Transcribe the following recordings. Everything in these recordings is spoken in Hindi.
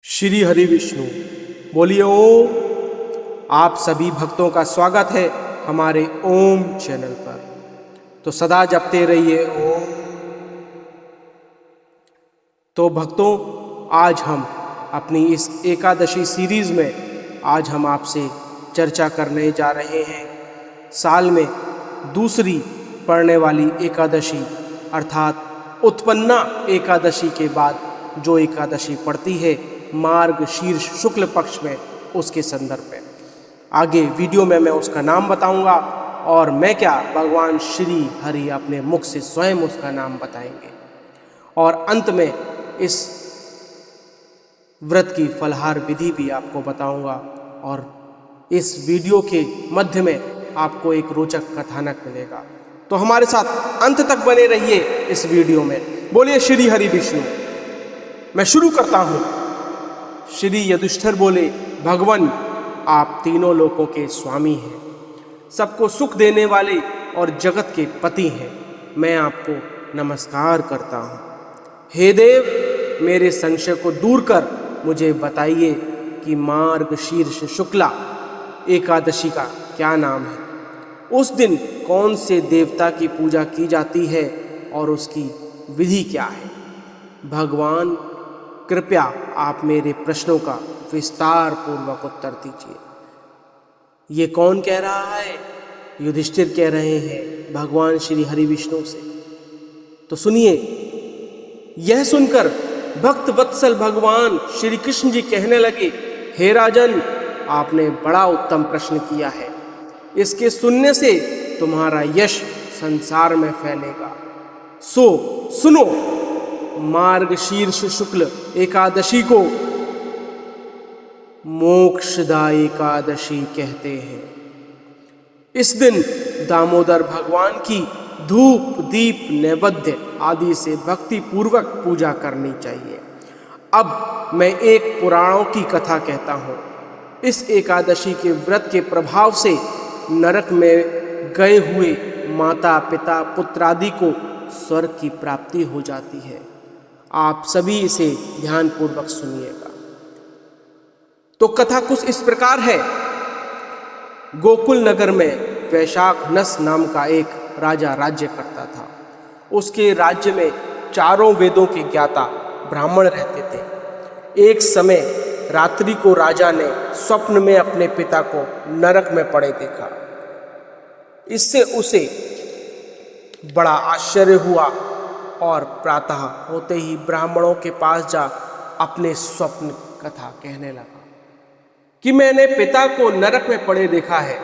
श्री हरि विष्णु बोलिए ओम। आप सभी भक्तों का स्वागत है हमारे ओम चैनल पर। तो सदा जपते रहिए ओम। तो भक्तों, आज हम अपनी इस एकादशी सीरीज में आज हम आपसे चर्चा करने जा रहे हैं साल में दूसरी पड़ने वाली एकादशी अर्थात उत्पन्ना एकादशी के बाद जो एकादशी पड़ती है मार्ग शीर्ष शुक्ल पक्ष में, उसके संदर्भ में आगे वीडियो में मैं उसका नाम बताऊंगा और मैं क्या, भगवान श्री हरि अपने मुख से स्वयं उसका नाम बताएंगे। और अंत में इस व्रत की फलाहार विधि भी आपको बताऊंगा और इस वीडियो के मध्य में आपको एक रोचक कथानक मिलेगा। तो हमारे साथ अंत तक बने रहिए इस वीडियो में। बोलिए श्री हरि विष्णु। मैं शुरू करता हूं। श्री युधिष्ठिर बोले, भगवान आप तीनों लोकों के स्वामी हैं, सबको सुख देने वाले और जगत के पति हैं। मैं आपको नमस्कार करता हूं। हे देव, मेरे संशय को दूर कर मुझे बताइए कि मार्ग शीर्ष शुक्ला एकादशी का क्या नाम है। उस दिन कौन से देवता की पूजा की जाती है और उसकी विधि क्या है। भगवान कृपया आप मेरे प्रश्नों का विस्तार पूर्वक उत्तर दीजिए। ये कौन कह रहा है? युधिष्ठिर कह रहे हैं भगवान श्री हरि विष्णु से। तो सुनिए। यह सुनकर भक्त वत्सल भगवान श्री कृष्ण जी कहने लगे, हे राजन, आपने बड़ा उत्तम प्रश्न किया है। इसके सुनने से तुम्हारा यश संसार में फैलेगा। सो सुनो, मार्ग शीर्ष शुक्ल एकादशी को मोक्षदा एकादशी कहते हैं। इस दिन दामोदर भगवान की धूप दीप नैवेद्य आदि से भक्ति पूर्वक पूजा करनी चाहिए। अब मैं एक पुराणों की कथा कहता हूँ। इस एकादशी के व्रत के प्रभाव से नरक में गए हुए माता पिता पुत्र आदि को स्वर्ग की प्राप्ति हो जाती है। आप सभी इसे ध्यानपूर्वक सुनिएगा। तो कथा कुछ इस प्रकार है। गोकुल नगर में वैशाख नस नाम का एक राजा राज्य करता था। उसके राज्य में चारों वेदों के ज्ञाता ब्राह्मण रहते थे। एक समय रात्रि को राजा ने स्वप्न में अपने पिता को नरक में पड़े देखा। इससे उसे बड़ा आश्चर्य हुआ और प्रातः होते ही ब्राह्मणों के पास जा अपने स्वप्न कथा कहने लगा कि मैंने पिता को नरक में पड़े देखा है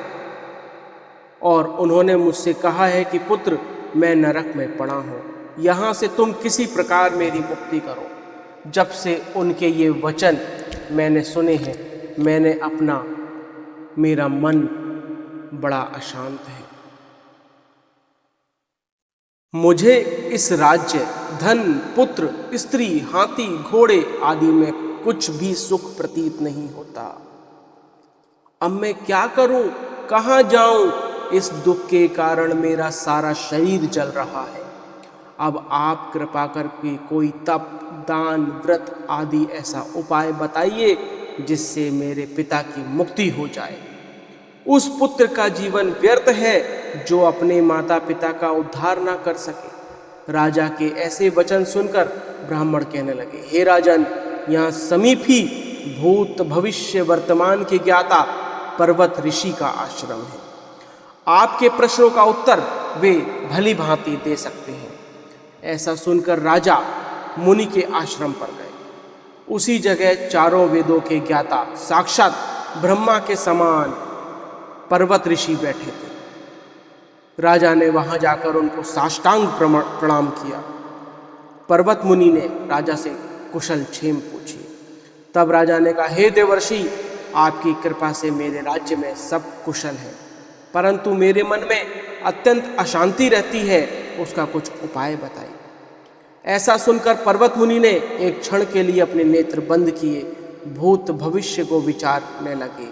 और उन्होंने मुझसे कहा है कि पुत्र, मैं नरक में पड़ा हूँ, यहाँ से तुम किसी प्रकार मेरी मुक्ति करो। जब से उनके ये वचन मैंने सुने हैं, मेरा मन बड़ा अशांत है। मुझे इस राज्य, धन, पुत्र, स्त्री, हाथी, घोड़े आदि में कुछ भी सुख प्रतीत नहीं होता। अब मैं क्या करूं, कहाँ जाऊं? इस दुख के कारण मेरा सारा शरीर जल रहा है। अब आप कृपा करके कोई तप, दान, व्रत आदि ऐसा उपाय बताइए जिससे मेरे पिता की मुक्ति हो जाए। उस पुत्र का जीवन व्यर्थ है जो अपने माता पिता का उद्धार ना कर सके। राजा के ऐसे वचन सुनकर ब्राह्मण कहने लगे, हे राजन, यहाँ समीप ही भूत भविष्य वर्तमान के ज्ञाता पर्वत ऋषि का आश्रम है। आपके प्रश्नों का उत्तर वे भली भांति दे सकते हैं। ऐसा सुनकर राजा मुनि के आश्रम पर गए। उसी जगह चारों वेदों के ज्ञाता साक्षात ब्रह्मा के समान पर्वत ऋषि बैठे थे। राजा ने वहां जाकर उनको साष्टांग प्रणाम किया। पर्वत मुनि ने राजा से कुशल क्षेम पूछी। तब राजा ने कहा, हे देवर्षि, आपकी कृपा से मेरे राज्य में सब कुशल है, परंतु मेरे मन में अत्यंत अशांति रहती है, उसका कुछ उपाय बताइए। ऐसा सुनकर पर्वत मुनि ने एक क्षण के लिए अपने नेत्र बंद किए, भूत भविष्य को विचारने लगे।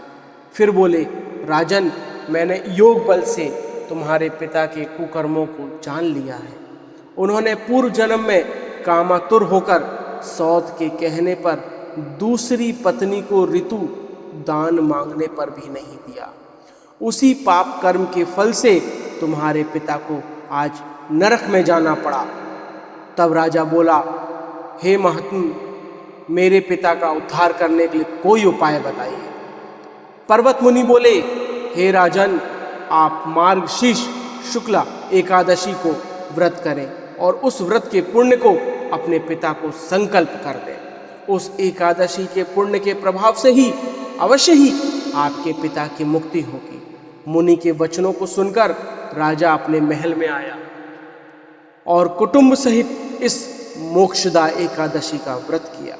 फिर बोले, राजन, मैंने योग बल से तुम्हारे पिता के कुकर्मों को जान लिया है। उन्होंने पूर्व जन्म में कामातुर होकर सौत के कहने पर दूसरी पत्नी को ऋतु दान मांगने पर भी नहीं दिया। उसी पाप कर्म के फल से तुम्हारे पिता को आज नरक में जाना पड़ा। तब राजा बोला, हे महात्म, मेरे पिता का उद्धार करने के लिए कोई उपाय बताइए। पर्वत मुनि बोले, हे राजन, आप मार्गशीर्ष शुक्ला एकादशी को व्रत करें और उस व्रत के पुण्य को अपने पिता को संकल्प कर दें। उस एकादशी के पुण्य के प्रभाव से ही अवश्य ही आपके पिता की मुक्ति होगी। मुनि के वचनों को सुनकर राजा अपने महल में आया और कुटुंब सहित इस मोक्षदा एकादशी का व्रत किया।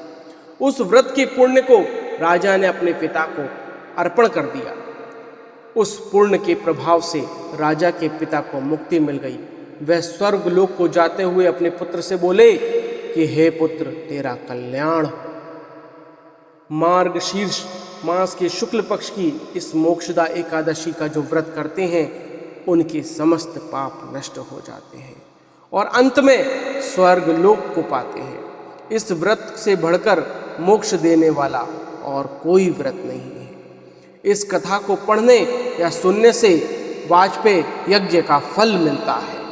उस व्रत के पुण्य को राजा ने अपने पिता को अर्पण कर दिया। उस पुण्य के प्रभाव से राजा के पिता को मुक्ति मिल गई। वह स्वर्ग लोक को जाते हुए अपने पुत्र से बोले कि हे पुत्र, तेरा कल्याण हो। मार्गशीर्ष मास के शुक्ल पक्ष की इस मोक्षदा एकादशी का जो व्रत करते हैं, उनके समस्त पाप नष्ट हो जाते हैं और अंत में स्वर्ग लोक को पाते हैं। इस व्रत से बढ़कर मोक्ष देने वाला और कोई व्रत नहीं है। इस कथा को पढ़ने या सुनने से वाजपेय यज्ञ का फल मिलता है।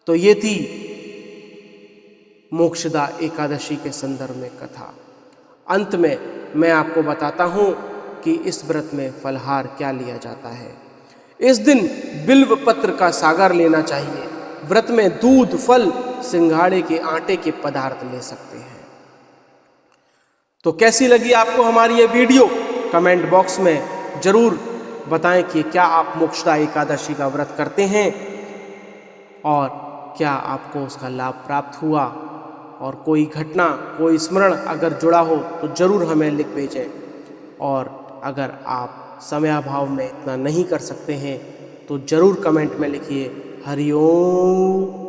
तो ये थी मोक्षदा एकादशी के संदर्भ में कथा। अंत में मैं आपको बताता हूं कि इस व्रत में फलहार क्या लिया जाता है। इस दिन बिल्व पत्र का सागर लेना चाहिए। व्रत में दूध, फल, सिंघाड़े के आटे के पदार्थ ले सकते हैं। तो कैसी लगी आपको हमारी ये वीडियो? कमेंट बॉक्स में जरूर बताएं कि क्या आप मोक्षदा एकादशी का व्रत करते हैं और क्या आपको उसका लाभ प्राप्त हुआ, और कोई घटना, कोई स्मरण अगर जुड़ा हो तो जरूर हमें लिख भेजें। और अगर आप समयाभाव में इतना नहीं कर सकते हैं तो जरूर कमेंट में लिखिए हरि ओम।